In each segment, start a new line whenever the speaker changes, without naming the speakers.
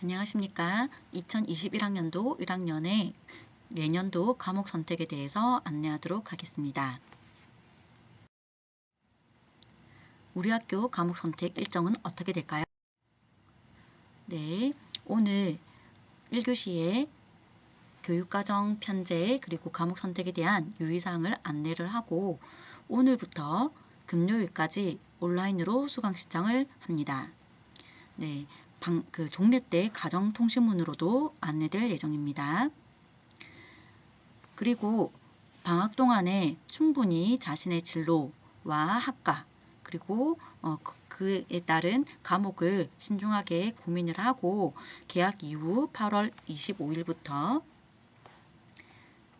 안녕하십니까. 2021학년도 1학년의 내년도 과목 선택에 대해서 안내하도록 하겠습니다. 우리 학교 과목 선택 일정은 어떻게 될까요? 네, 오늘 1교시에 교육과정 편제 그리고 과목 선택에 대한 유의사항을 안내를 하고 오늘부터 금요일까지 온라인으로 수강 신청을 합니다. 네, 종례 때 가정통신문으로도 안내될 예정입니다. 그리고 방학 동안에 충분히 자신의 진로와 학과 그리고 그에 따른 과목을 신중하게 고민을 하고 개학 이후 8월 25일부터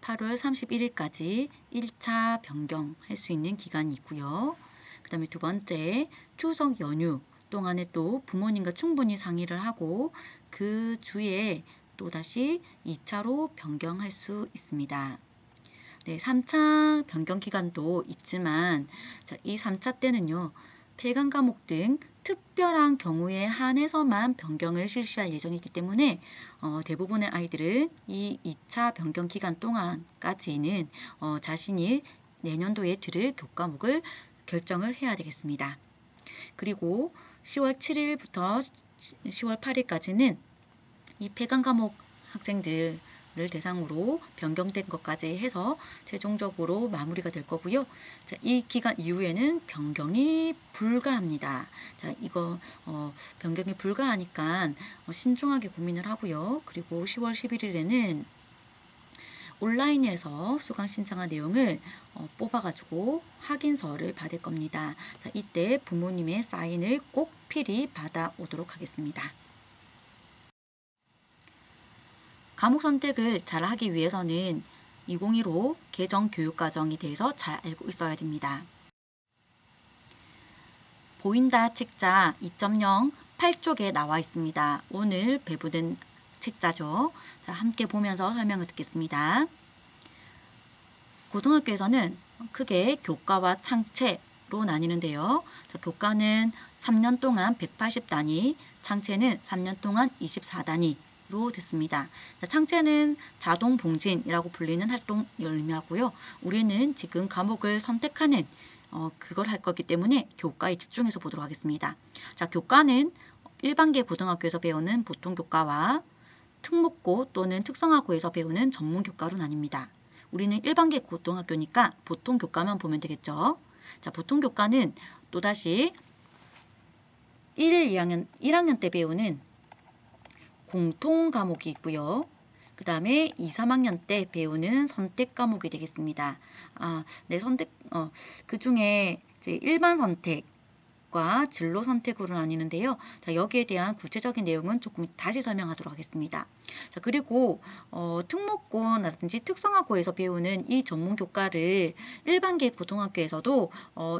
8월 31일까지 1차 변경할 수 있는 기간이 있고요. 그 다음에 두 번째, 추석 연휴 동안에 또 부모님과 충분히 상의를 하고 그 주에 또다시 2차로 변경할 수 있습니다. 네, 3차 변경 기간도 있지만 이 3차 때는요. 폐강 과목 등 특별한 경우에 한해서만 변경을 실시할 예정이기 때문에 대부분의 아이들은 이 2차 변경 기간 동안까지는 자신이 내년도에 들을 교과목을 결정을 해야 되겠습니다. 그리고 10월 7일부터 10월 8일까지는 이 폐강 과목 학생들을 대상으로 변경된 것까지 해서 최종적으로 마무리가 될 거고요. 자, 이 기간 이후에는 변경이 불가합니다. 자, 이거 변경이 불가하니까 신중하게 고민을 하고요. 그리고 10월 11일에는 온라인에서 수강 신청한 내용을 뽑아가지고 확인서를 받을 겁니다. 자, 이때 부모님의 사인을 꼭 필히 받아오도록 하겠습니다. 과목 선택을 잘 하기 위해서는 2015 개정 교육과정에 대해서 잘 알고 있어야 됩니다. 보인다 책자 2.0 8쪽에 나와 있습니다. 오늘 배부된 책자죠. 자, 함께 보면서 설명을 듣겠습니다. 고등학교에서는 크게 교과와 창체로 나뉘는데요. 자, 교과는 3년 동안 180단위, 창체는 3년 동안 24단위로 듣습니다. 자, 창체는 자동 봉진이라고 불리는 활동을 의미하고요. 우리는 지금 과목을 선택하는 그걸 할 거기 때문에 교과에 집중해서 보도록 하겠습니다. 자, 교과는 일반계 고등학교에서 배우는 보통 교과와 특목고 또는 특성화고에서 배우는 전문 교과로 나뉩니다. 우리는 일반계 고등학교니까 보통 교과만 보면 되겠죠. 자, 보통 교과는 또다시 1학년 때 배우는 공통 과목이 있고요. 그 다음에 2, 3학년 때 배우는 선택 과목이 되겠습니다. 그 중에 이제 일반 선택과 진로 선택으로 나뉘는데요. 자, 여기에 대한 구체적인 내용은 조금 다시 설명하도록 하겠습니다. 자, 그리고 특목고라든지 특성화고에서 배우는 이 전문 교과를 일반계 고등학교에서도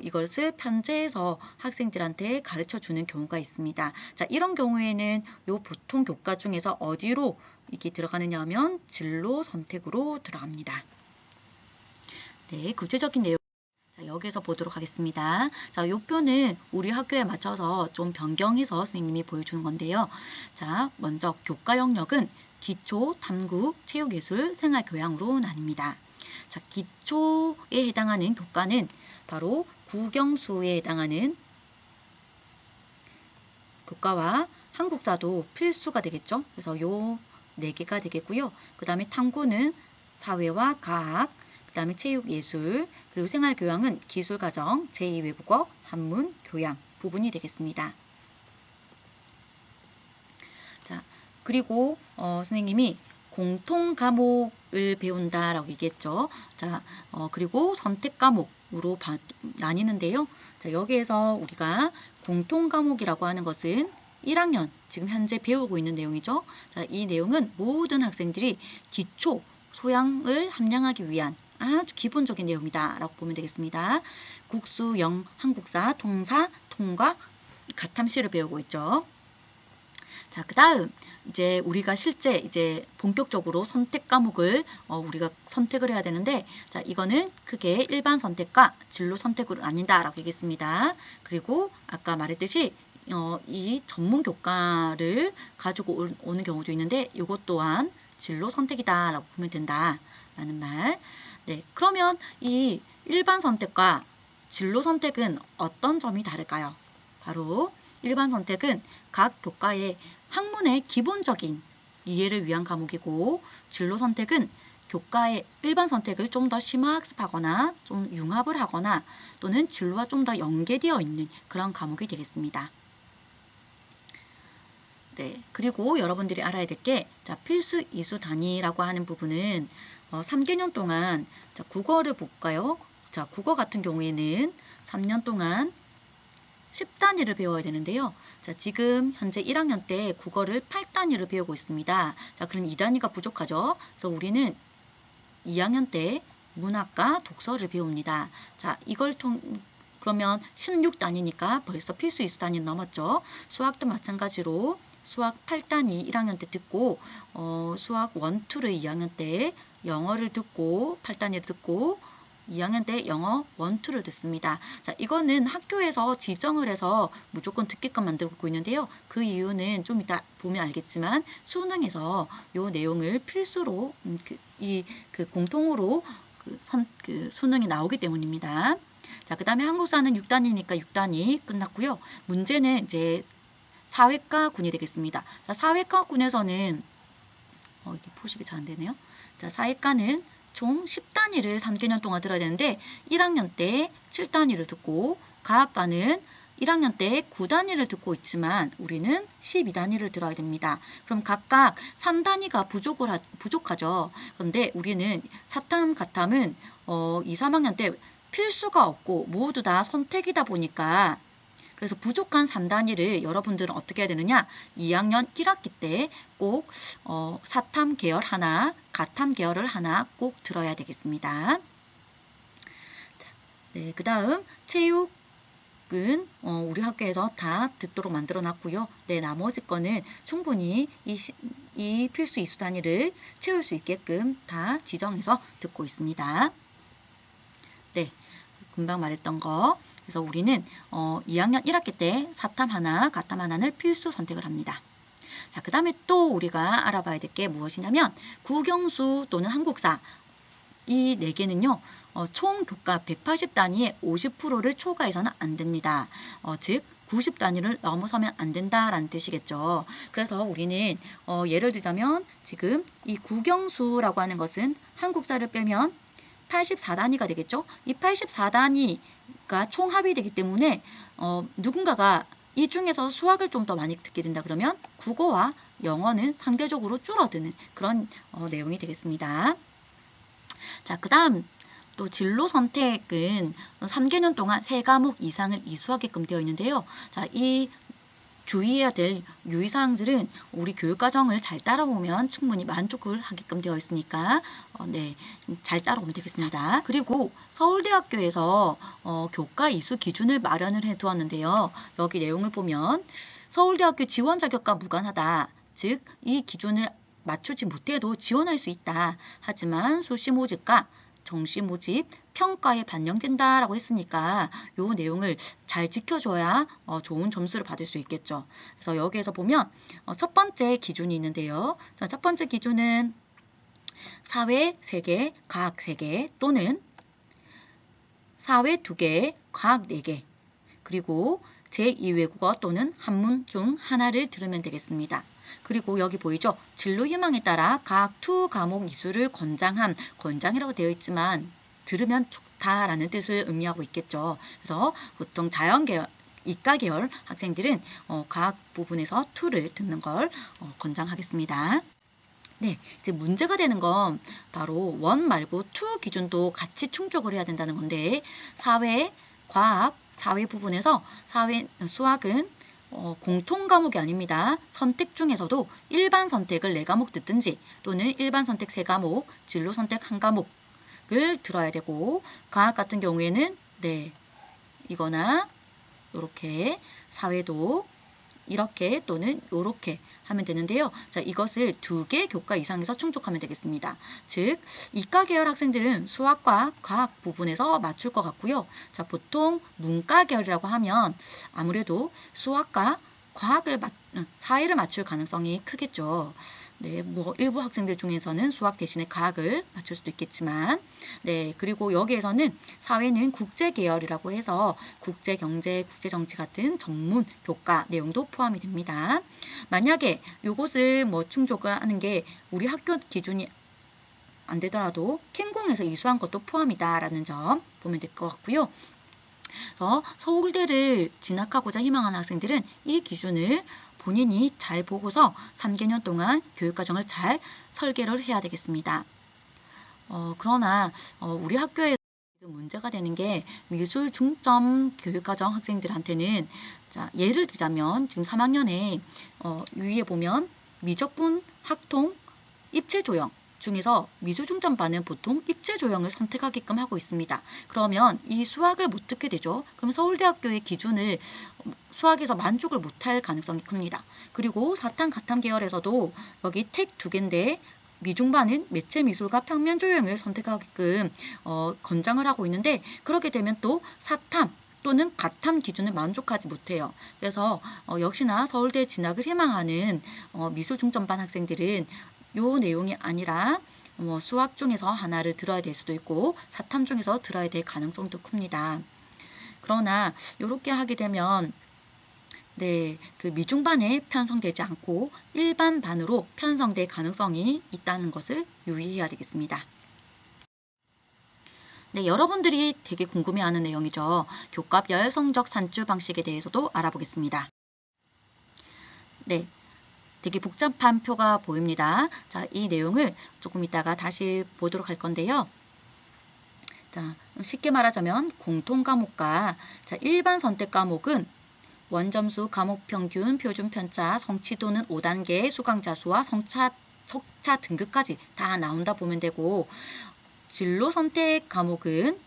이것을 편제해서 학생들한테 가르쳐 주는 경우가 있습니다. 자, 이런 경우에는 요 보통 교과 중에서 어디로 이게 들어가느냐 하면 진로 선택으로 들어갑니다. 네, 구체적인 내용 자, 여기서 보도록 하겠습니다. 자, 요 표는 우리 학교에 맞춰서 좀 변경해서 선생님이 보여주는 건데요. 자, 먼저 교과 영역은 기초, 탐구, 체육예술, 생활교양으로 나뉩니다. 자, 기초에 해당하는 교과는 바로 국영수에 해당하는 교과와 한국사도 필수가 되겠죠. 그래서 요 4개가 되겠고요. 그 다음에 탐구는 사회와 과학, 그 다음에 체육예술, 그리고 생활교양은 기술과정, 제2외국어, 한문, 교양 부분이 되겠습니다. 자, 그리고 선생님이 공통 과목을 배운다라고 얘기했죠. 자, 그리고 선택 과목으로 나뉘는데요. 자, 여기에서 우리가 공통 과목이라고 하는 것은 1학년 지금 현재 배우고 있는 내용이죠. 자, 이 내용은 모든 학생들이 기초 소양을 함량하기 위한 아주 기본적인 내용이다 라고 보면 되겠습니다. 국수, 영, 한국사, 통사, 통과, 가탐시를 배우고 있죠. 자, 그 다음 이제 우리가 실제 이제 본격적으로 선택 과목을 우리가 선택을 해야 되는데, 자, 이거는 크게 일반 선택과 진로 선택으로 나뉜다라고 얘기했습니다. 그리고 아까 말했듯이 이 전문 교과를 가지고 오는 경우도 있는데 이것 또한 진로 선택이다 라고 보면 된다 라는 말. 네, 그러면 이 일반 선택과 진로 선택은 어떤 점이 다를까요? 바로 일반 선택은 각 교과의 학문의 기본적인 이해를 위한 과목이고, 진로 선택은 교과의 일반 선택을 좀 더 심화학습하거나 좀 융합을 하거나 또는 진로와 좀 더 연계되어 있는 그런 과목이 되겠습니다. 네, 그리고 여러분들이 알아야 될 게, 자, 필수 이수 단위라고 하는 부분은 3개년 동안, 자, 국어를 볼까요? 자, 국어 같은 경우에는 3년 동안 10단위를 배워야 되는데요. 자, 지금 현재 1학년 때 국어를 8단위를 배우고 있습니다. 자, 그럼 2단위가 부족하죠. 그래서 우리는 2학년 때 문학과 독서를 배웁니다. 자, 그러면 16단위니까 벌써 필수 이수 단위는 넘었죠. 수학도 마찬가지로 수학 8단위 1학년 때 듣고 수학 1, 2를 2학년 때, 영어를 듣고 8단위를 듣고 2학년 때 영어 1, 2를 듣습니다. 자, 이거는 학교에서 지정을 해서 무조건 듣게끔 만들고 있는데요. 그 이유는 좀 이따 보면 알겠지만 수능에서 이 내용을 필수로 공통으로 수능이 나오기 때문입니다. 자, 그 다음에 한국사는 6단위니까 6단위 끝났고요. 문제는 이제 사회과군이 되겠습니다. 자, 사회과군에서는 이게 표식이 잘 안 되네요. 자, 사회과는 총 10단위를 3개년 동안 들어야 되는데 1학년 때 7단위를 듣고, 과학과는 1학년 때 9단위를 듣고 있지만 우리는 12단위를 들어야 됩니다. 그럼 각각 3단위가 부족하죠. 그런데 우리는 사탐, 가탐은 2, 3학년 때 필수가 없고 모두 다 선택이다 보니까, 그래서 부족한 3단위를 여러분들은 어떻게 해야 되느냐? 2학년 1학기 때 꼭 사탐 계열 하나, 가탐 계열을 하나 꼭 들어야 되겠습니다. 자, 네, 그 다음 체육은 우리 학교에서 다 듣도록 만들어 놨고요. 네, 나머지 거는 충분히 이 필수 이수 단위를 채울 수 있게끔 다 지정해서 듣고 있습니다. 네, 금방 말했던 거. 그래서 우리는 2학년 1학기 때 사탐 하나, 가탐 하나를 필수 선택을 합니다. 자, 그 다음에 또 우리가 알아봐야 될 게 무엇이냐면 국영수 또는 한국사, 이 4개는요. 총 교과 180단위의 50%를 초과해서는 안 됩니다. 즉 90단위를 넘어서면 안 된다라는 뜻이겠죠. 그래서 우리는 예를 들자면 지금 이 국영수라고 하는 것은 한국사를 빼면 84단위가 되겠죠. 이 84단위가 총합이 되기 때문에 누군가가 이 중에서 수학을 좀 더 많이 듣게 된다 그러면 국어와 영어는 상대적으로 줄어드는 그런 내용이 되겠습니다. 자, 그 다음 또 진로 선택은 3개년 동안 3과목 이상을 이수하게끔 되어 있는데요. 자, 이 주의해야 될 유의사항들은 우리 교육과정을 잘 따라오면 충분히 만족을 하게끔 되어 있으니까 네, 잘 따라오면 되겠습니다. 그리고 서울대학교에서 교과 이수 기준을 마련을 해 두었는데요. 여기 내용을 보면 서울대학교 지원 자격과 무관하다. 즉, 이 기준을 맞추지 못해도 지원할 수 있다. 하지만 수시 모집과 정시 모집, 평가에 반영된다라고 했으니까 이 내용을 잘 지켜줘야 좋은 점수를 받을 수 있겠죠. 그래서 여기에서 보면 첫 번째 기준이 있는데요. 자, 첫 번째 기준은 사회 3개, 과학 3개 또는 사회 2개, 과학 4개, 그리고 제2외국어 또는 한문 중 하나를 들으면 되겠습니다. 그리고 여기 보이죠? 진로 희망에 따라 각 2 과목 이수를 권장이라고 되어 있지만 들으면 좋다라는 뜻을 의미하고 있겠죠. 그래서 보통 자연계열, 이과계열 학생들은 과학 부분에서 2를 듣는 걸 권장하겠습니다. 네, 이제 문제가 되는 건 바로 1 말고 2 기준도 같이 충족을 해야 된다는 건데, 사회, 과학, 사회 부분에서 수학은 공통 과목이 아닙니다. 선택 중에서도 일반 선택을 4과목 듣든지 또는 일반 선택 3과목, 진로 선택 1과목을 들어야 되고, 과학 같은 경우에는 네, 이거나 이렇게 사회도 이렇게 또는 요렇게 하면 되는데요. 자, 이것을 2개 교과 이상에서 충족하면 되겠습니다. 즉, 이과 계열 학생들은 수학과 과학 부분에서 맞출 것 같고요. 자, 보통 문과 계열이라고 하면 아무래도 수학과 사회를 맞출 가능성이 크겠죠. 네, 뭐 일부 학생들 중에서는 수학 대신에 과학을 맞출 수도 있겠지만, 네, 그리고 여기에서는 사회는 국제 계열이라고 해서 국제 경제, 국제 정치 같은 전문 교과 내용도 포함이 됩니다. 만약에 이것을 뭐 충족을 하는 게 우리 학교 기준이 안 되더라도 캔공에서 이수한 것도 포함이다라는 점 보면 될 것 같고요. 그래서 서울대를 진학하고자 희망하는 학생들은 이 기준을 본인이 잘 보고서 3개년 동안 교육과정을 잘 설계를 해야 되겠습니다. 그러나 우리 학교에 문제가 되는 게 미술 중점 교육과정 학생들한테는, 자, 예를 들자면 지금 3학년에 위에 보면 미적분, 학통, 입체조형 중에서 미술 중점반은 보통 입체조형을 선택하게끔 하고 있습니다. 그러면 이 수학을 못 듣게 되죠. 그럼 서울대학교의 기준을 수학에서 만족을 못할 가능성이 큽니다. 그리고 사탐, 가탐 계열에서도 여기 택 2개인데 미중반은 매체미술과 평면조형을 선택하게끔 권장을 하고 있는데, 그렇게 되면 또 사탐 또는 가탐 기준을 만족하지 못해요. 그래서 역시나 서울대 진학을 희망하는 미술 중점반 학생들은 요 내용이 아니라 수학 중에서 하나를 들어야 될 수도 있고 사탐 중에서 들어야 될 가능성도 큽니다. 그러나 이렇게 하게 되면 네, 그 미중반에 편성되지 않고 일반 반으로 편성될 가능성이 있다는 것을 유의해야 되겠습니다. 네, 여러분들이 되게 궁금해하는 내용이죠. 교과별 성적 산출 방식에 대해서도 알아보겠습니다. 네, 되게 복잡한 표가 보입니다. 자, 이 내용을 조금 이따가 다시 보도록 할 건데요. 자, 쉽게 말하자면 공통 과목과 일반 선택 과목은 원점수, 과목 평균, 표준 편차, 성취도는 5단계, 수강자 수와 석차 등급까지 다 나온다 보면 되고, 진로 선택 과목은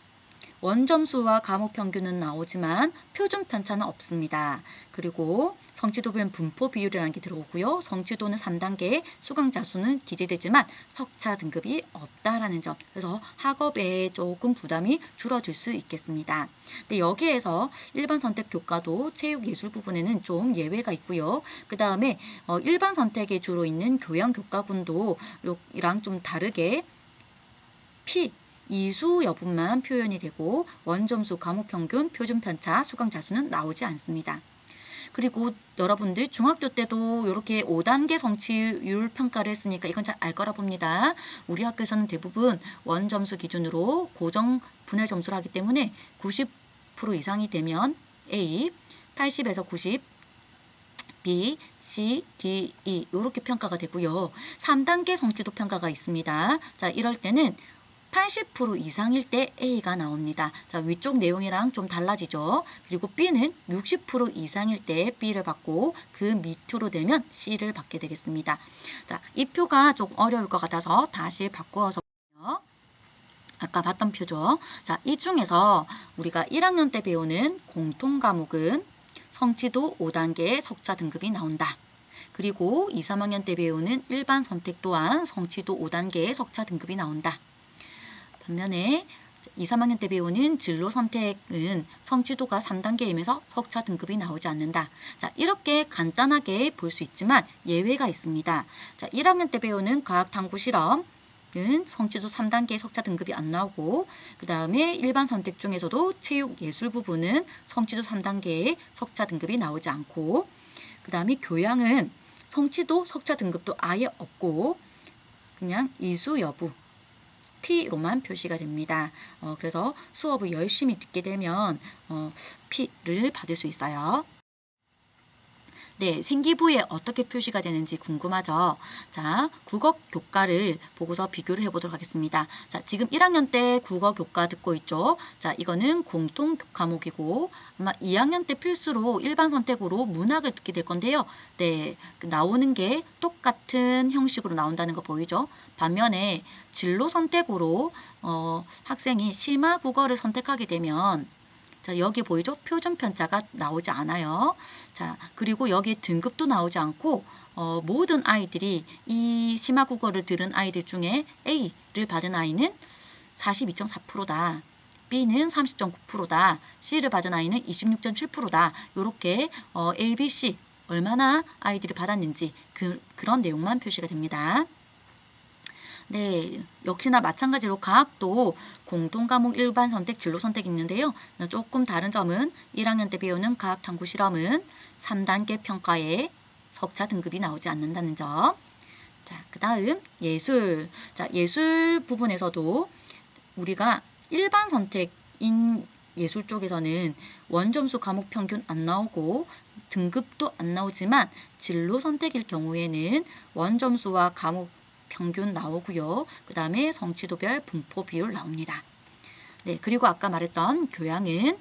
원점수와 과목 평균은 나오지만 표준 편차는 없습니다. 그리고 성취도별 분포 비율이라는 게 들어오고요. 성취도는 3단계, 수강자 수는 기재되지만 석차 등급이 없다라는 점. 그래서 학업에 조금 부담이 줄어들 수 있겠습니다. 근데 여기에서 일반 선택 교과도 체육 예술 부분에는 좀 예외가 있고요. 그 다음에 일반 선택에 주로 있는 교양 교과군도 이랑 좀 다르게 이수 여부만 표현이 되고 원점수, 과목 평균, 표준 편차, 수강자 수는 나오지 않습니다. 그리고 여러분들 중학교 때도 이렇게 5단계 성취율 평가를 했으니까 이건 잘 알 거라 봅니다. 우리 학교에서는 대부분 원점수 기준으로 고정 분할 점수를 하기 때문에 90% 이상이 되면 A, 80에서 90, B, C, D, E 이렇게 평가가 되고요. 3단계 성취도 평가가 있습니다. 자, 이럴 때는 80% 이상일 때 A가 나옵니다. 자, 위쪽 내용이랑 좀 달라지죠. 그리고 B는 60% 이상일 때 B를 받고 그 밑으로 되면 C를 받게 되겠습니다. 자, 이 표가 좀 어려울 것 같아서 다시 바꾸어서 볼게요. 아까 봤던 표죠. 자, 이 중에서 우리가 1학년 때 배우는 공통 과목은 성취도 5단계의 석차 등급이 나온다. 그리고 2, 3학년 때 배우는 일반 선택 또한 성취도 5단계의 석차 등급이 나온다. 반면에 2, 3학년 때 배우는 진로 선택은 성취도가 3단계이면서 석차 등급이 나오지 않는다. 자, 이렇게 간단하게 볼 수 있지만 예외가 있습니다. 자, 1학년 때 배우는 과학 탐구 실험은 성취도 3단계 석차 등급이 안 나오고, 그 다음에 일반 선택 중에서도 체육 예술 부분은 성취도 3단계의 석차 등급이 나오지 않고, 그 다음에 교양은 성취도 석차 등급도 아예 없고 그냥 이수 여부 P로만 표시가 됩니다. 그래서 수업을 열심히 듣게 되면 P를 받을 수 있어요. 네, 생기부에 어떻게 표시가 되는지 궁금하죠? 자, 국어 교과를 보고서 비교를 해보도록 하겠습니다. 자, 지금 1학년 때 국어 교과 듣고 있죠? 자, 이거는 공통 과목이고 아마 2학년 때 필수로 일반 선택으로 문학을 듣게 될 건데요. 네, 나오는 게 똑같은 형식으로 나온다는 거 보이죠? 반면에 진로 선택으로 학생이 심화 국어를 선택하게 되면 자, 여기 보이죠? 표준 편차가 나오지 않아요. 자, 그리고 여기에 등급도 나오지 않고 모든 아이들이 이 심화국어를 들은 아이들 중에 A를 받은 아이는 42.4%다. B는 30.9%다. C를 받은 아이는 26.7%다. 이렇게 A, B, C 얼마나 아이들이 받았는지 그런 내용만 표시가 됩니다. 네, 역시나 마찬가지로 과학도 공통과목 일반 선택, 진로 선택이 있는데요. 조금 다른 점은 1학년 때 배우는 과학 탐구 실험은 3단계 평가에 석차 등급이 나오지 않는다는 점. 자, 그 다음 예술. 자, 예술 부분에서도 우리가 일반 선택인 예술 쪽에서는 원점수 과목 평균 안 나오고 등급도 안 나오지만 진로 선택일 경우에는 원점수와 과목 평균 나오고요. 그 다음에 성취도별 분포 비율 나옵니다. 네, 그리고 아까 말했던 교양은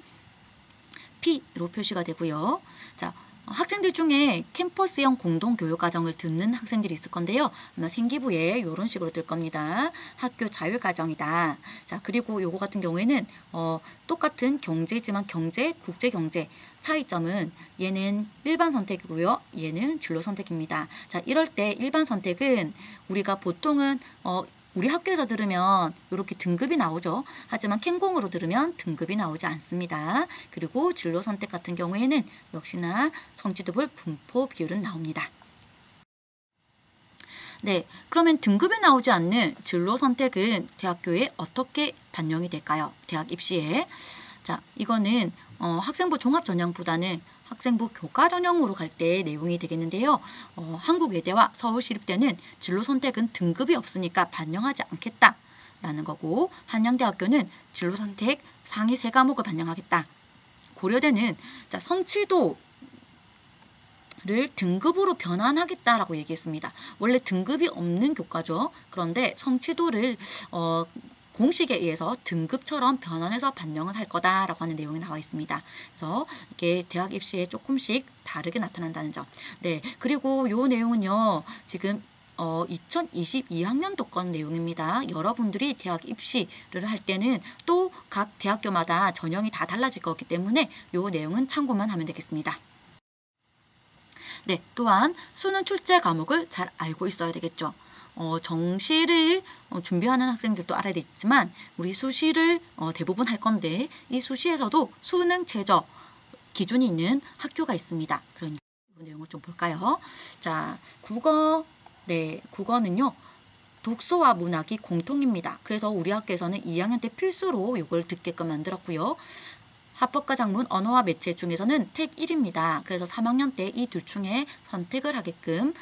P로 표시가 되고요. 자, 학생들 중에 캠퍼스형 공동교육과정을 듣는 학생들이 있을 건데요. 아마 생기부에 이런 식으로 뜰 겁니다. 학교 자율과정이다. 자, 그리고 요거 같은 경우에는 똑같은 경제지만 경제, 국제경제 차이점은 얘는 일반 선택이고요. 얘는 진로 선택입니다. 자, 이럴 때 일반 선택은 우리가 보통은 우리 학교에서 들으면 이렇게 등급이 나오죠. 하지만 캔공으로 들으면 등급이 나오지 않습니다. 그리고 진로 선택 같은 경우에는 역시나 성취도별 분포 비율은 나옵니다. 네, 그러면 등급이 나오지 않는 진로 선택은 대학교에 어떻게 반영이 될까요? 대학 입시에. 자, 이거는 학생부 종합전형보다는 학생부 교과전형으로 갈 때 내용이 되겠는데요. 한국외대와 서울시립대는 진로 선택은 등급이 없으니까 반영하지 않겠다라는 거고, 한양대학교는 진로 선택 상위 3과목을 반영하겠다. 고려대는 자, 성취도를 등급으로 변환하겠다라고 얘기했습니다. 원래 등급이 없는 교과죠. 그런데 성취도를 공식에 의해서 등급처럼 변환해서 반영을 할 거다라고 하는 내용이 나와 있습니다. 그래서 이게 대학 입시에 조금씩 다르게 나타난다는 점. 네, 그리고 요 내용은요. 지금 2022학년도 건 내용입니다. 여러분들이 대학 입시를 할 때는 또 각 대학교마다 전형이 다 달라질 거기 때문에 요 내용은 참고만 하면 되겠습니다. 네, 또한 수능 출제 과목을 잘 알고 있어야 되겠죠. 정시를 준비하는 학생들도 알아야 되겠지만 우리 수시를 대부분 할 건데 이 수시에서도 수능 최저 기준이 있는 학교가 있습니다. 그러니까 이 내용을 좀 볼까요? 자, 네, 국어는요. 독서와 문학이 공통입니다. 그래서 우리 학교에서는 2학년 때 필수로 이걸 듣게끔 만들었고요. 합법과 작문, 언어와 매체 중에서는 택 1입니다. 그래서 3학년 때 이 둘 중에 선택을 하게끔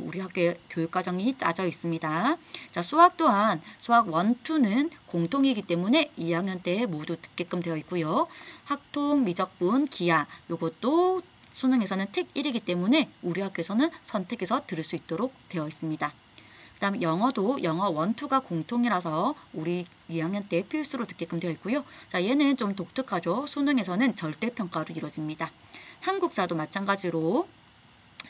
우리 학교의 교육과정이 짜져 있습니다. 자, 수학 또한 수학 1, 2는 공통이기 때문에 2학년 때 모두 듣게끔 되어 있고요. 학통, 미적분, 기하 요것도 수능에서는 택 1이기 때문에 우리 학교에서는 선택해서 들을 수 있도록 되어 있습니다. 그 다음에 영어도 영어 1, 2가 공통이라서 우리 2학년 때 필수로 듣게끔 되어 있고요. 자, 얘는 좀 독특하죠. 수능에서는 절대평가로 이루어집니다. 한국사도 마찬가지로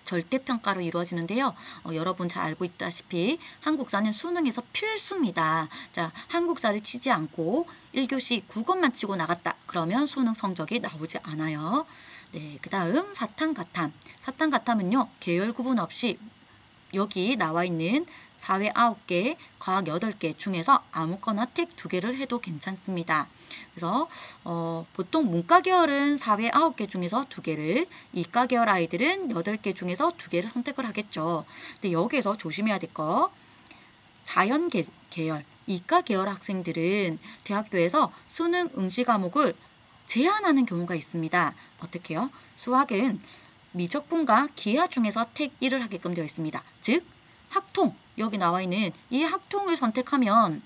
절대평가로 이루어지는데요. 여러분 잘 알고 있다시피 한국사는 수능에서 필수입니다. 자, 한국사를 치지 않고 1교시 국어만 치고 나갔다. 그러면 수능 성적이 나오지 않아요. 네, 그 다음 사탐가탐. 사탐가탐은요. 계열 구분 없이 여기 나와 있는 사회 9개, 과학 8개 중에서 아무거나 택 2개를 해도 괜찮습니다. 그래서 보통 문과 계열은 사회 9개 중에서 2개를, 이과 계열 아이들은 8개 중에서 2개를 선택을 하겠죠. 근데 여기에서 조심해야 될 거, 자연 계열, 이과 계열 학생들은 대학교에서 수능 응시 과목을 제한하는 경우가 있습니다. 어떻게 해요? 수학은 미적분과 기하 중에서 택 1을 하게끔 되어 있습니다. 즉 학통, 여기 나와 있는 이 학통을 선택하면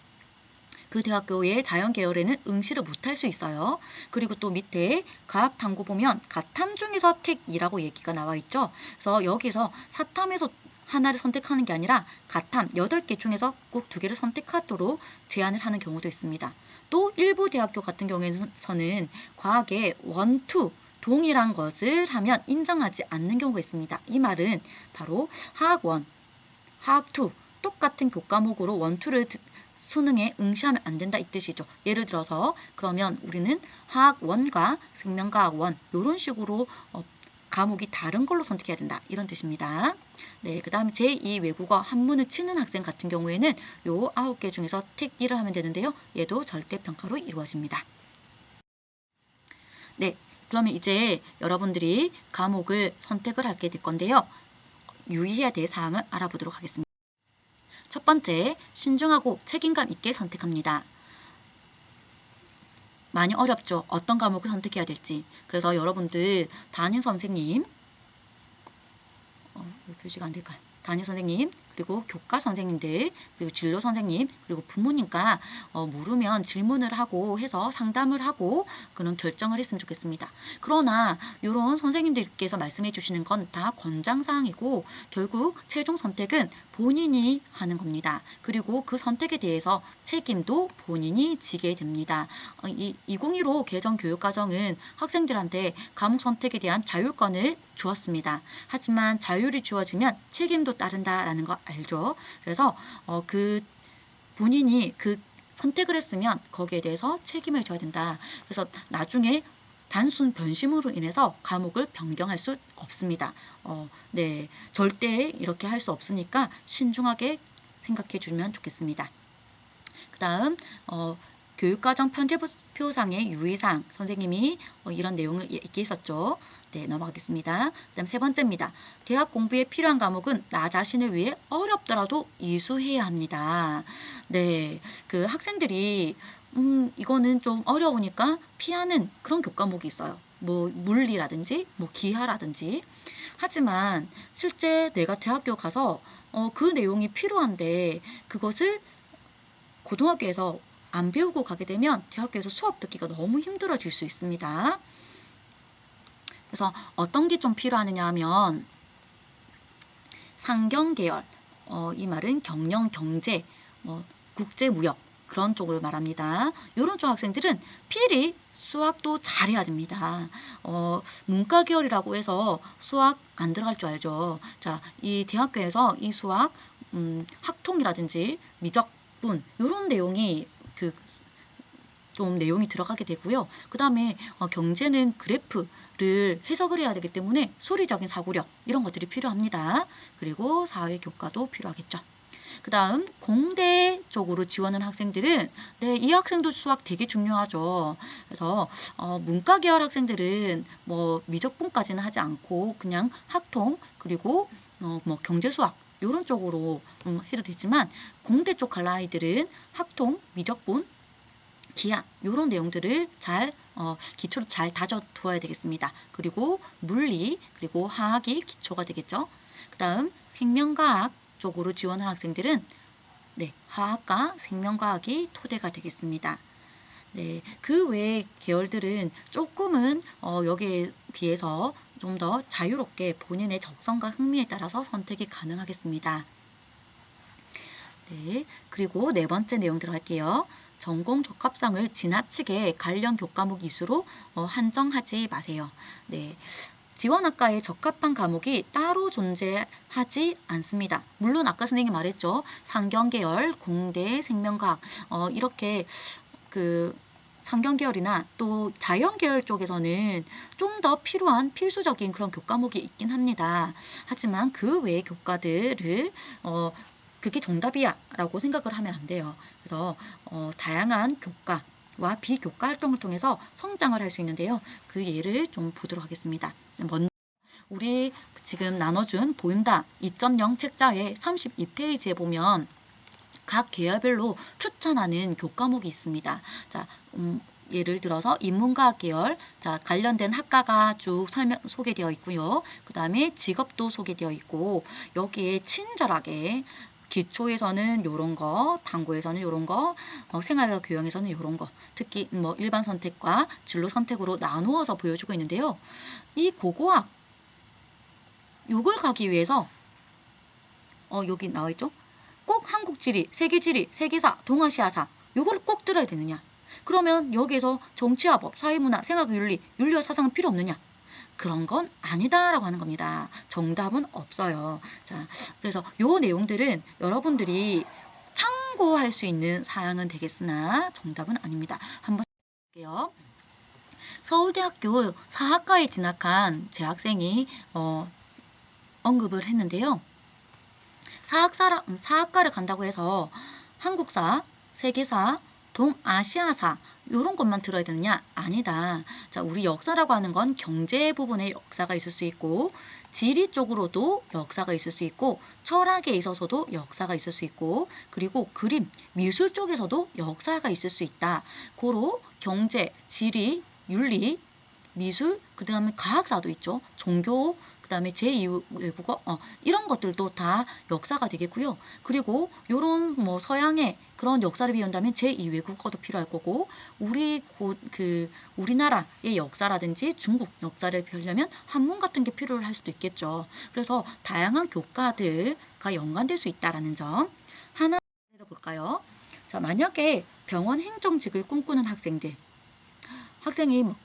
그 대학교의 자연 계열에는 응시를 못할 수 있어요. 그리고 또 밑에 과학 탐구 보면 가탐 중에서 택 2라고 얘기가 나와 있죠. 그래서 여기서 사탐에서 하나를 선택하는 게 아니라 가탐 8개 중에서 꼭 2개를 선택하도록 제한을 하는 경우도 있습니다. 또 일부 대학교 같은 경우에는 과학의 1, 2 동일한 것을 하면 인정하지 않는 경우가 있습니다. 이 말은 바로 화학 1, 화학 2 똑같은 교과목으로 1, 2를 수능에 응시하면 안 된다 이 뜻이죠. 예를 들어서 그러면 우리는 화학 1과 생명과학 1 이런 식으로 과목이 다른 걸로 선택해야 된다 이런 뜻입니다. 네, 그 다음에 제2 외국어 한문을 치는 학생 같은 경우에는 요 9개 중에서 택 1을 하면 되는데요. 얘도 절대평가로 이루어집니다. 네, 그러면 이제 여러분들이 과목을 선택을 하게 될 건데요. 유의해야 될 사항을 알아보도록 하겠습니다. 첫 번째, 신중하고 책임감 있게 선택합니다. 많이 어렵죠. 어떤 과목을 선택해야 될지. 그래서 여러분들 담임 선생님, 표시가 안 될까요? 담임 선생님, 그리고 교과 선생님들, 그리고 진로 선생님, 그리고 부모님과 모르면 질문을 하고 해서 상담을 하고 그런 결정을 했으면 좋겠습니다. 그러나 이런 선생님들께서 말씀해 주시는 건 다 권장사항이고 결국 최종 선택은 본인이 하는 겁니다. 그리고 그 선택에 대해서 책임도 본인이 지게 됩니다. 2015 개정 교육과정은 학생들한테 과목 선택에 대한 자율권을 주었습니다. 하지만 자율이 주어지면 책임도 따른다라는 거 알죠? 그래서 그 본인이 그 선택을 했으면 거기에 대해서 책임을 져야 된다. 그래서 나중에 단순 변심으로 인해서 과목을 변경할 수 없습니다. 네, 절대 이렇게 할 수 없으니까 신중하게 생각해 주면 좋겠습니다. 그 다음 교육과정 편제표상의 유의사항 선생님이 이런 내용을 얘기했었죠. 네, 넘어가겠습니다. 그 다음 세 번째입니다. 대학 공부에 필요한 과목은 나 자신을 위해 어렵더라도 이수해야 합니다. 네, 그 학생들이 이거는 좀 어려우니까 피하는 그런 교과목이 있어요. 뭐 물리라든지 뭐 기하라든지. 하지만 실제 내가 대학교 가서 그 내용이 필요한데 그것을 고등학교에서 안 배우고 가게 되면 대학교에서 수업 듣기가 너무 힘들어질 수 있습니다. 그래서 어떤 게 좀 필요하느냐 하면 상경계열, 이 말은 경영, 경제, 국제무역 그런 쪽을 말합니다. 이런 쪽 학생들은 필히 수학도 잘해야 됩니다. 문과 계열이라고 해서 수학 안 들어갈 줄 알죠. 자, 이 대학교에서 이 수학, 학통이라든지 미적분 이런 내용이 좀 내용이 들어가게 되고요. 그 다음에 경제는 그래프를 해석을 해야 되기 때문에 수리적인 사고력 이런 것들이 필요합니다. 그리고 사회교과도 필요하겠죠. 그 다음 공대 쪽으로 지원하는 학생들은 네, 이 학생도 수학 되게 중요하죠. 그래서 문과 계열 학생들은 뭐 미적분까지는 하지 않고 그냥 학통 그리고 뭐 경제수학 이런 쪽으로 해도 되지만 공대 쪽 갈 아이들은 학통, 미적분 기하 이런 내용들을 잘 기초로 잘 다져두어야 되겠습니다. 그리고 물리 그리고 화학이 기초가 되겠죠. 그 다음 생명과학 쪽으로 지원하는 학생들은 네, 화학과 생명과학이 토대가 되겠습니다. 네, 그 외의 계열들은 조금은 여기에 비해서 좀 더 자유롭게 본인의 적성과 흥미에 따라서 선택이 가능하겠습니다. 네, 그리고 네 번째 내용 들어갈게요. 전공 적합성을 지나치게 관련 교과목 이수로 한정하지 마세요. 네. 지원학과에 적합한 과목이 따로 존재하지 않습니다. 물론 아까 선생님이 말했죠. 상경계열, 공대, 생명과학 이렇게 그 상경계열이나 또 자연계열 쪽에서는 좀 더 필요한 필수적인 그런 교과목이 있긴 합니다. 하지만 그 외의 교과들을 그게 정답이야 라고 생각을 하면 안 돼요. 그래서 다양한 교과와 비교과 활동을 통해서 성장을 할 수 있는데요. 그 예를 좀 보도록 하겠습니다. 먼저 우리 지금 나눠준 보인다 2.0 책자의 32페이지에 보면 각 계열별로 추천하는 교과목이 있습니다. 자, 예를 들어서 인문과학 계열, 자 관련된 학과가 쭉 소개되어 있고요. 그 다음에 직업도 소개되어 있고 여기에 친절하게 기초에서는 요런 거, 당구에서는 요런 거, 생활과 교양에서는 요런 거, 특히 뭐 일반 선택과 진로 선택으로 나누어서 보여주고 있는데요. 이 고고학 요걸 가기 위해서 여기 나와 있죠? 꼭 한국지리, 세계지리, 세계사, 동아시아사 요거를 꼭 들어야 되느냐? 그러면 여기에서 정치화법, 사회문화, 생활윤리, 윤리와 사상은 필요 없느냐? 그런 건 아니다라고 하는 겁니다. 정답은 없어요. 자, 그래서 요 내용들은 여러분들이 참고할 수 있는 사항은 되겠으나 정답은 아닙니다. 한번 볼게요. 서울대학교 사학과에 진학한 재학생이 언급을 했는데요. 사학과를 간다고 해서 한국사, 세계사, 동아시아사 이런 것만 들어야 되느냐? 아니다. 자, 우리 역사라고 하는 건 경제 부분의 역사가 있을 수 있고 지리 쪽으로도 역사가 있을 수 있고 철학에 있어서도 역사가 있을 수 있고 그리고 그림, 미술 쪽에서도 역사가 있을 수 있다. 고로 경제, 지리, 윤리, 미술, 그 다음에 과학사도 있죠. 종교, 그 다음에 제2 외국어 이런 것들도 다 역사가 되겠고요. 그리고 요런 뭐 서양의 그런 역사를 배운다면 제2 외국어도 필요할 거고 우리나라의 역사라든지 중국 역사를 배우려면 한문 같은 게 필요할 수도 있겠죠. 그래서 다양한 교과들과 연관될 수 있다라는 점 하나 볼까요? 자, 만약에 병원 행정직을 꿈꾸는 학생이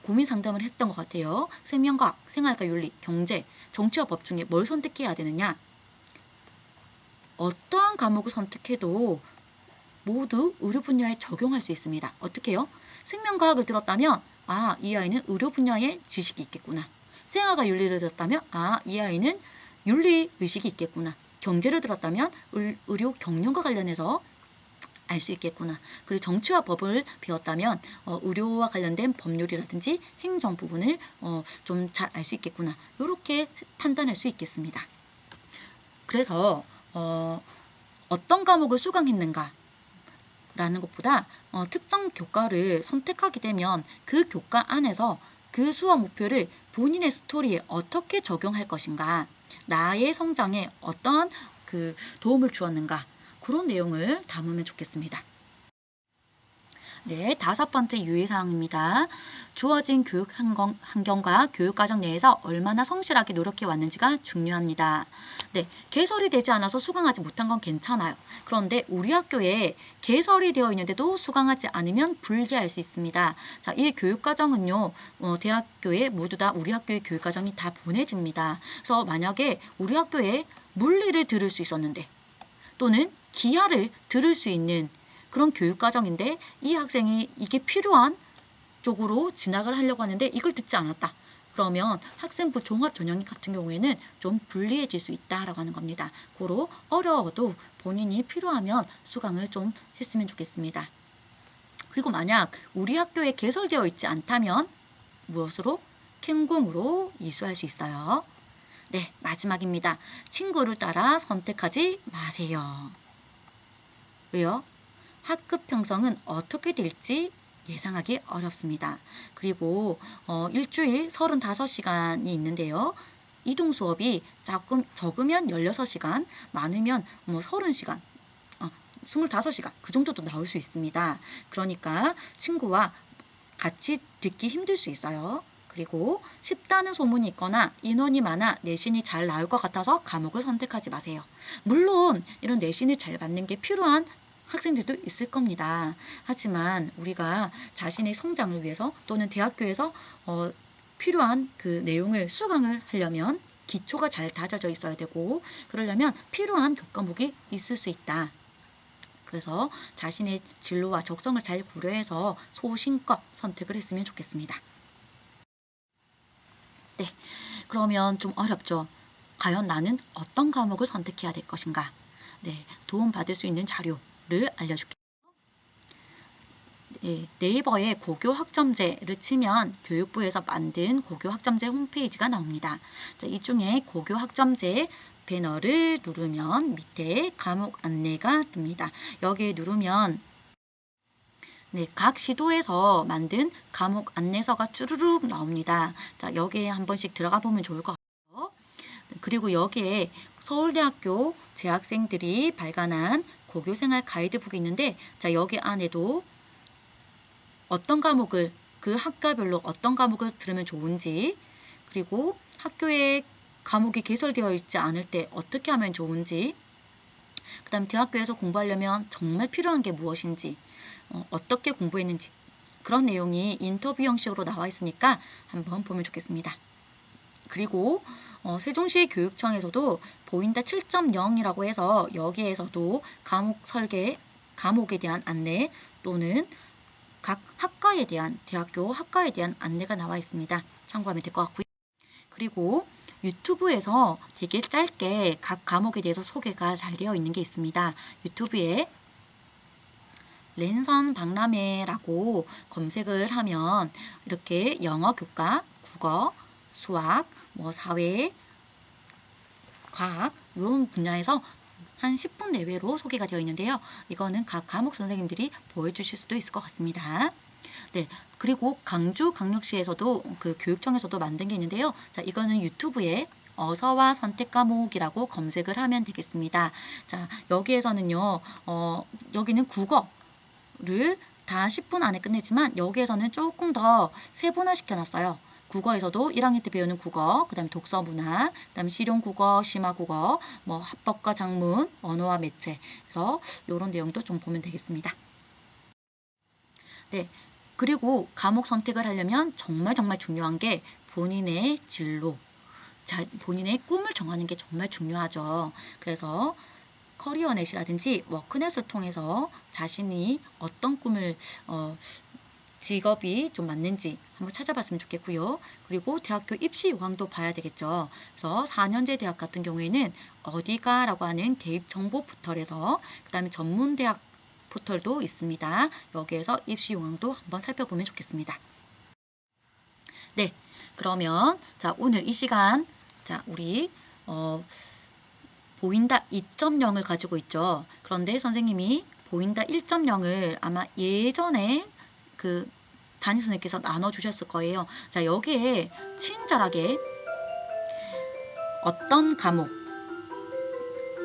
고민 상담을 했던 것 같아요. 생명과학, 생활과 윤리, 경제, 정치와 법 중에 뭘 선택해야 되느냐? 어떠한 과목을 선택해도 모두 의료 분야에 적용할 수 있습니다. 어떻게 해요? 생명과학을 들었다면 이 아이는 의료 분야에 지식이 있겠구나. 생활과 윤리를 들었다면 이 아이는 윤리 의식이 있겠구나. 경제를 들었다면 의료 경영과 관련해서 알 수 있겠구나. 그리고 정치와 법을 배웠다면 의료와 관련된 법률이라든지 행정 부분을 좀 잘 알 수 있겠구나. 이렇게 판단할 수 있겠습니다. 그래서 어떤 과목을 수강했는가 라는 것보다 특정 교과를 선택하게 되면 그 교과 안에서 그 수업 목표를 본인의 스토리에 어떻게 적용할 것인가, 나의 성장에 어떠한 도움을 주었는가, 그런 내용을 담으면 좋겠습니다. 네, 5번째 유의사항입니다. 주어진 교육 환경과 교육과정 내에서 얼마나 성실하게 노력해 왔는지가 중요합니다. 네, 개설이 되지 않아서 수강하지 못한 건 괜찮아요. 그런데 우리 학교에 개설이 되어 있는데도 수강하지 않으면 불리할 수 있습니다. 자, 이 교육과정은요, 대학교에 모두 다 우리 학교의 교육과정이 다 보내집니다. 그래서 만약에 우리 학교에 물리를 들을 수 있었는데 또는 기하를 들을 수 있는 그런 교육과정인데 이 학생이 이게 필요한 쪽으로 진학을 하려고 하는데 이걸 듣지 않았다. 그러면 학생부 종합전형이 같은 경우에는 좀 불리해질 수 있다라고 하는 겁니다. 고로 어려워도 본인이 필요하면 수강을 좀 했으면 좋겠습니다. 그리고 만약 우리 학교에 개설되어 있지 않다면 무엇으로? 캠공으로 이수할 수 있어요. 네, 마지막입니다. 친구를 따라 선택하지 마세요. 왜요? 학급 형성은 어떻게 될지 예상하기 어렵습니다. 그리고 일주일 35시간이 있는데요. 이동 수업이 적으면 16시간, 많으면 30시간, 25시간 그 정도도 나올 수 있습니다. 그러니까 친구와 같이 듣기 힘들 수 있어요. 그리고 쉽다는 소문이 있거나 인원이 많아 내신이 잘 나올 것 같아서 과목을 선택하지 마세요. 물론 이런 내신을 잘 받는 게 필요한 학생들도 있을 겁니다. 하지만 우리가 자신의 성장을 위해서 또는 대학교에서 필요한 그 내용을 수강을 하려면 기초가 잘 다져져 있어야 되고 그러려면 필요한 교과목이 있을 수 있다. 그래서 자신의 진로와 적성을 잘 고려해서 소신껏 선택을 했으면 좋겠습니다. 네, 그러면 좀 어렵죠. 과연 나는 어떤 과목을 선택해야 될 것인가? 네, 도움받을 수 있는 자료를 알려줄게요. 네, 네이버에 고교학점제를 치면 교육부에서 만든 고교학점제 홈페이지가 나옵니다. 자, 이 중에 고교학점제 배너를 누르면 밑에 과목 안내가 뜹니다. 여기에 누르면 네, 각 시도에서 만든 과목 안내서가 쭈루룩 나옵니다. 자, 여기에 한 번씩 들어가 보면 좋을 것 같아요. 그리고 여기에 서울대학교 재학생들이 발간한 고교생활 가이드북이 있는데, 자, 여기 안에도 어떤 과목을, 그 학과별로 어떤 과목을 들으면 좋은지, 그리고 학교에 과목이 개설되어 있지 않을 때 어떻게 하면 좋은지, 그 다음 대학교에서 공부하려면 정말 필요한 게 무엇인지, 어떻게 공부했는지 그런 내용이 인터뷰 형식으로 나와 있으니까 한번 보면 좋겠습니다. 그리고 세종시 교육청에서도 보인다 7.0이라고 해서 여기에서도 과목 설계 과목에 대한 안내 또는 각 학과에 대한 대학교 학과에 대한 안내가 나와 있습니다. 참고하면 될 것 같고요. 그리고 유튜브에서 되게 짧게 각 과목에 대해서 소개가 잘 되어 있는 게 있습니다. 유튜브에 랜선 박람회라고 검색을 하면 이렇게 영어 교과, 국어, 수학, 뭐 사회, 과학 이런 분야에서 한 10분 내외로 소개가 되어 있는데요. 이거는 각 과목 선생님들이 보여주실 수도 있을 것 같습니다. 네, 그리고 강주광역시에서도 그 교육청에서도 만든 게 있는데요. 자, 이거는 유튜브에 어서와 선택 과목이라고 검색을 하면 되겠습니다. 자, 여기에서는요, 여기는 국어를 다 10분 안에 끝내지만 여기에서는 조금 더 세분화 시켜놨어요. 국어에서도 1학년 때 배우는 국어, 그 다음에 독서 문화, 그 다음에 실용국어, 심화국어, 뭐 합법과 작문, 언어와 매체. 그래서 이런 내용도 좀 보면 되겠습니다. 네. 그리고 과목 선택을 하려면 정말 중요한 게 본인의 진로, 본인의 꿈을 정하는 게 정말 중요하죠. 그래서 커리어넷이라든지 워크넷을 통해서 자신이 어떤 꿈을 직업이 좀 맞는지 한번 찾아봤으면 좋겠고요. 그리고 대학교 입시 요강도 봐야 되겠죠. 그래서 4년제 대학 같은 경우에는 어디가라고 하는 대입 정보 포털에서 그 다음에 전문대학 포털도 있습니다. 여기에서 입시 요강도 한번 살펴보면 좋겠습니다. 네, 그러면 자 오늘 이 시간 자 우리 보인다 2.0을 가지고 있죠. 그런데 선생님이 보인다 1.0을 아마 예전에 그 담임선생님께서 나눠주셨을 거예요. 자 여기에 친절하게 어떤 과목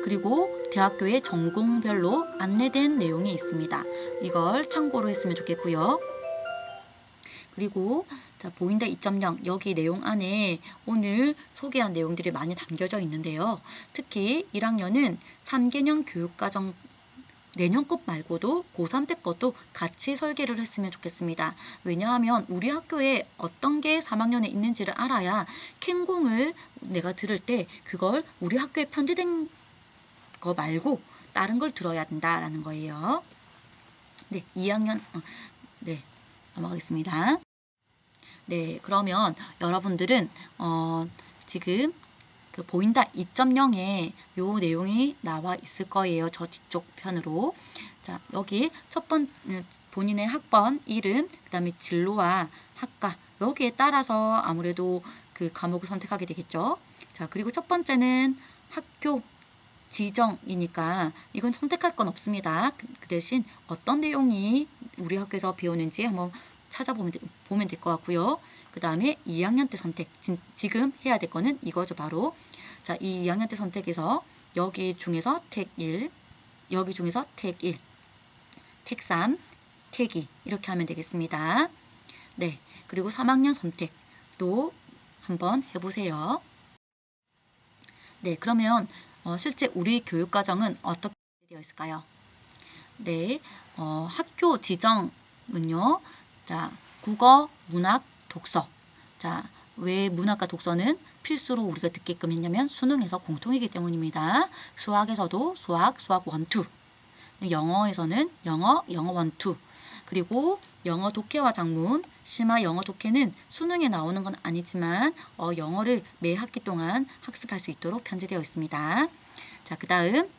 그리고 대학교의 전공별로 안내된 내용이 있습니다. 이걸 참고로 했으면 좋겠고요. 그리고 자 보인다 2.0 여기 내용 안에 오늘 소개한 내용들이 많이 담겨져 있는데요. 특히 1학년은 3개년 교육과정 내년 것 말고도 고3 때 것도 같이 설계를 했으면 좋겠습니다. 왜냐하면 우리 학교에 어떤 게 3학년에 있는지를 알아야 캔공을 내가 들을 때 그걸 우리 학교에 편제된 거 말고 다른 걸 들어야 된다라는 거예요. 네, 2학년 네, 넘어가겠습니다. 네, 그러면 여러분들은 지금 그 보인다 2.0에 요 내용이 나와 있을 거예요. 저 뒤쪽 편으로. 자, 여기 첫 번째 본인의 학번, 이름, 그 다음에 진로와 학과 여기에 따라서 아무래도 그 과목을 선택하게 되겠죠. 자, 그리고 첫 번째는 학교 지정이니까 이건 선택할 건 없습니다. 그 대신 어떤 내용이 우리 학교에서 배우는지 한번 찾아보면 될 것 같고요. 그 다음에 2학년 때 선택. 지금 해야 될 거는 이거죠. 바로. 자, 이 2학년 때 선택에서 여기 중에서 택 1, 여기 중에서 택 1, 택 3, 택 2 이렇게 하면 되겠습니다. 네. 그리고 3학년 선택도 한번 해보세요. 네. 그러면 실제 우리 교육과정은 어떻게 되어 있을까요? 네. 학교 지정은요. 자, 국어, 문학, 독서. 자, 왜 문학과 독서는 필수로 우리가 듣게끔 했냐면 수능에서 공통이기 때문입니다. 수학에서도 수학 1, 2. 영어에서는 영어 1, 2. 그리고 영어 독해와 작문, 심화 영어 독해는 수능에 나오는 건 아니지만 영어를 매 학기 동안 학습할 수 있도록 편제되어 있습니다. 자, 그 다음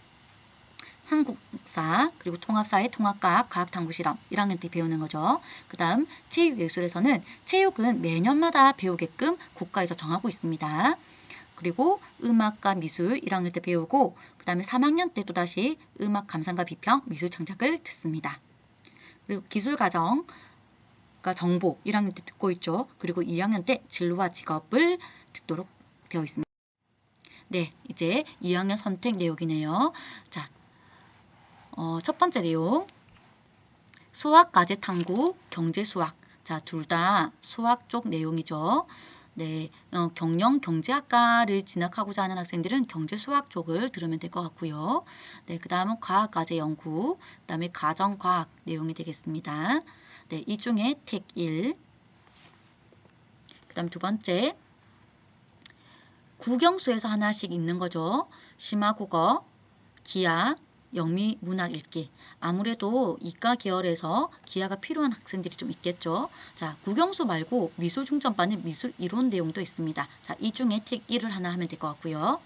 한국사 그리고 통합사회 통합과학 과학탐구실험 1학년 때 배우는 거죠. 그 다음 체육예술에서는 체육은 매년마다 배우게끔 국가에서 정하고 있습니다. 그리고 음악과 미술 1학년 때 배우고 그 다음에 3학년 때 또다시 음악 감상과 비평 미술 창작을 듣습니다. 그리고 기술과정 정보 1학년 때 듣고 있죠. 그리고 2학년 때 진로와 직업을 듣도록 되어 있습니다. 네, 이제 2학년 선택 내용이네요. 자, 첫 번째 내용 수학 과제 탐구 경제 수학 자, 둘 다 수학 쪽 내용이죠. 네, 경영 경제학과를 진학하고자 하는 학생들은 경제 수학 쪽을 들으면 될 것 같고요. 네, 그 다음은 과학 과제 연구, 그 다음에 가정 과학 내용이 되겠습니다. 네, 이 중에 택 1, 그 다음 두 번째 국영수에서 하나씩 있는 거죠. 심화국어, 기하, 영미, 문학 읽기. 아무래도 이과 계열에서 기하가 필요한 학생들이 좀 있겠죠. 자, 국영수 말고 미술 중점반은 미술 이론 내용도 있습니다. 자, 이 중에 택 1을 하나 하면 될 것 같고요.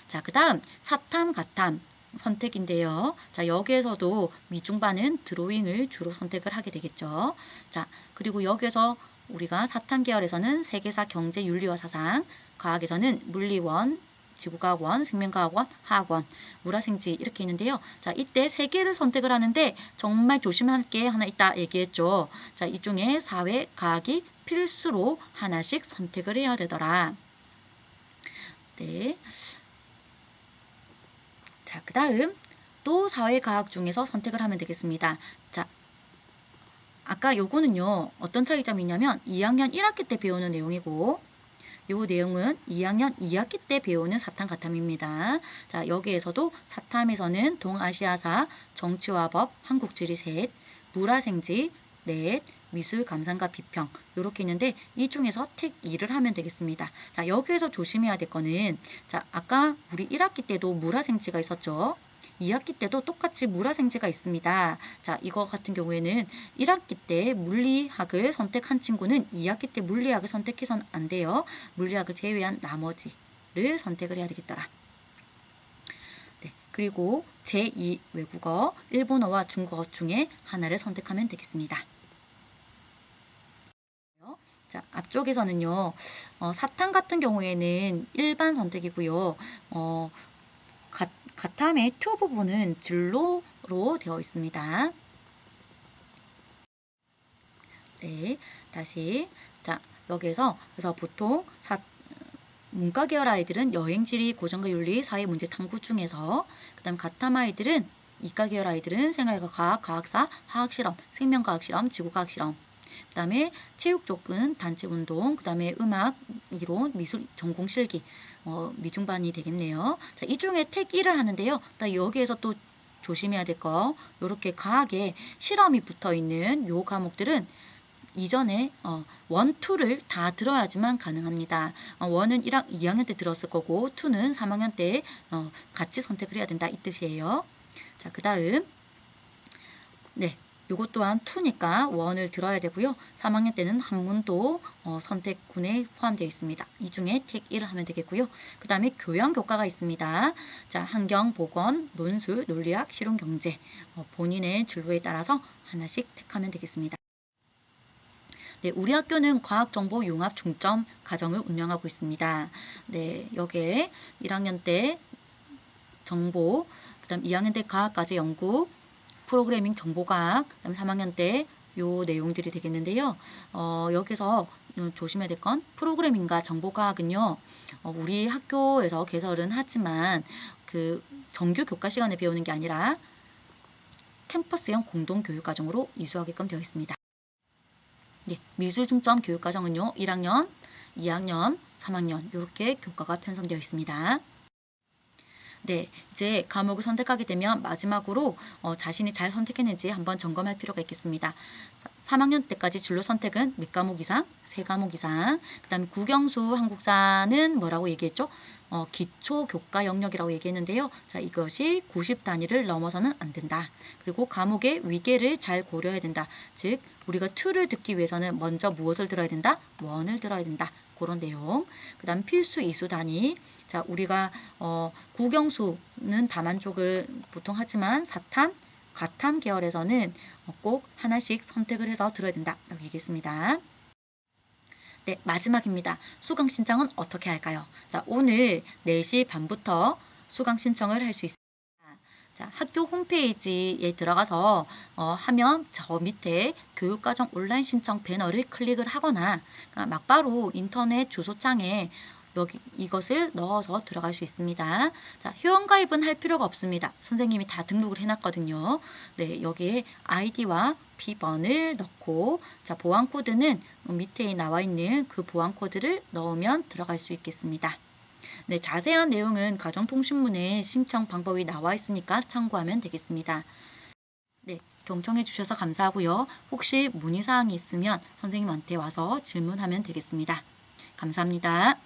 자, 그 다음 사탐, 가탐 선택인데요. 자, 여기에서도 미중반은 드로잉을 주로 선택을 하게 되겠죠. 자, 그리고 여기에서 우리가 사탐 계열에서는 세계사, 경제, 윤리와 사상, 과학에서는 물리원, 지구과학원, 생명과학원, 화학원, 물화생지 이렇게 있는데요. 자, 이때 세 개를 선택을 하는데 정말 조심할 게 하나 있다 얘기했죠. 자, 이 중에 사회, 과학이 필수로 하나씩 선택을 해야 되더라. 네. 자, 그 다음 또 사회과학 중에서 선택을 하면 되겠습니다. 자, 아까 요거는요. 어떤 차이점이 있냐면 2학년 1학기 때 배우는 내용이고 요 내용은 2학년 2학기 때 배우는 사탐 가탐입니다. 자, 여기에서도 사탐에서는 동아시아사, 정치와 법, 한국지리 셋, 물화생지 넷, 미술 감상과 비평 이렇게 있는데 이 중에서 택 2를 하면 되겠습니다. 자, 여기에서 조심해야 될 거는 자, 아까 우리 1학기 때도 물화생지가 있었죠. 2학기 때도 똑같이 물화생지가 있습니다. 자, 이거 같은 경우에는 1학기 때 물리학을 선택한 친구는 2학기 때 물리학을 선택해서는 안 돼요. 물리학을 제외한 나머지를 선택을 해야 되겠더라. 네, 그리고 제2 외국어, 일본어와 중국어 중에 하나를 선택하면 되겠습니다. 자, 앞쪽에서는요, 사탐 같은 경우에는 일반 선택이고요. 가탐의 투 부분은 진로로 되어 있습니다. 네, 다시. 자, 여기에서 그래서 보통 문과 계열 아이들은 여행지리, 고전과 윤리, 사회 문제 탐구 중에서 그다음 가탐 아이들은 이과 계열 아이들은 생활과 과학, 과학사, 화학실험, 생명과학실험, 지구과학실험 그 다음에 체육 쪽은 단체 운동, 그 다음에 음악, 이론, 미술, 전공 실기, 미중반이 되겠네요. 자, 이 중에 택 1을 하는데요. 여기에서 또 조심해야 될 거, 이렇게 과학에 실험이 붙어 있는 요 과목들은 이전에 1, 2를 다 들어야지만 가능합니다. 1은 2학년 때 들었을 거고 2는 3학년 때 같이 선택을 해야 된다 이 뜻이에요. 자, 그 다음 네, 요것 또한 2니까 1을 들어야 되고요. 3학년 때는 한문도 선택군에 포함되어 있습니다. 이 중에 택 1을 하면 되겠고요. 그 다음에 교양 교과가 있습니다. 자, 환경, 보건, 논술, 논리학, 실용경제 본인의 진로에 따라서 하나씩 택하면 되겠습니다. 네, 우리 학교는 과학정보 융합 중점 과정을 운영하고 있습니다. 네, 여기에 1학년 때 정보, 그 다음 2학년 때 과학과제 연구, 프로그래밍 정보과학, 그다음 3학년 때 요 내용들이 되겠는데요. 여기서 조심해야 될 건 프로그래밍과 정보과학은요. 우리 학교에서 개설은 하지만 그 정규 교과 시간에 배우는 게 아니라 캠퍼스형 공동교육과정으로 이수하게끔 되어 있습니다. 네, 미술중점 교육과정은요. 1학년, 2학년, 3학년 이렇게 교과가 편성되어 있습니다. 네, 이제 과목을 선택하게 되면 마지막으로 자신이 잘 선택했는지 한번 점검할 필요가 있겠습니다. 3학년 때까지 진로 선택은 몇 과목 이상? 3과목 이상. 그 다음에 국영수 한국사는 뭐라고 얘기했죠? 기초 교과 영역이라고 얘기했는데요. 자, 이것이 90 단위를 넘어서는 안 된다. 그리고 과목의 위계를 잘 고려해야 된다. 즉, 우리가 2를 듣기 위해서는 먼저 무엇을 들어야 된다? 1을 들어야 된다. 그런 내용. 그 다음 필수 이수 단위. 자, 우리가 국영수는 다만족을 보통 하지만 사탐, 가탐 계열에서는 꼭 하나씩 선택을 해서 들어야 된다라고 얘기했습니다. 네, 마지막입니다. 수강 신청은 어떻게 할까요? 자, 오늘 4시 반부터 수강 신청을 할 수 있습니다. 자, 학교 홈페이지에 들어가서 하면 저 밑에 교육과정 온라인 신청 배너를 클릭을 하거나 막바로 인터넷 주소창에 여기 이것을 넣어서 들어갈 수 있습니다. 자, 회원가입은 할 필요가 없습니다. 선생님이 다 등록을 해놨거든요. 네, 여기에 아이디와 비번을 넣고 자, 보안 코드는 밑에 나와 있는 그 보안 코드를 넣으면 들어갈 수 있겠습니다. 네, 자세한 내용은 가정통신문에 신청 방법이 나와 있으니까 참고하면 되겠습니다. 네, 경청해 주셔서 감사하고요. 혹시 문의사항이 있으면 선생님한테 와서 질문하면 되겠습니다. 감사합니다.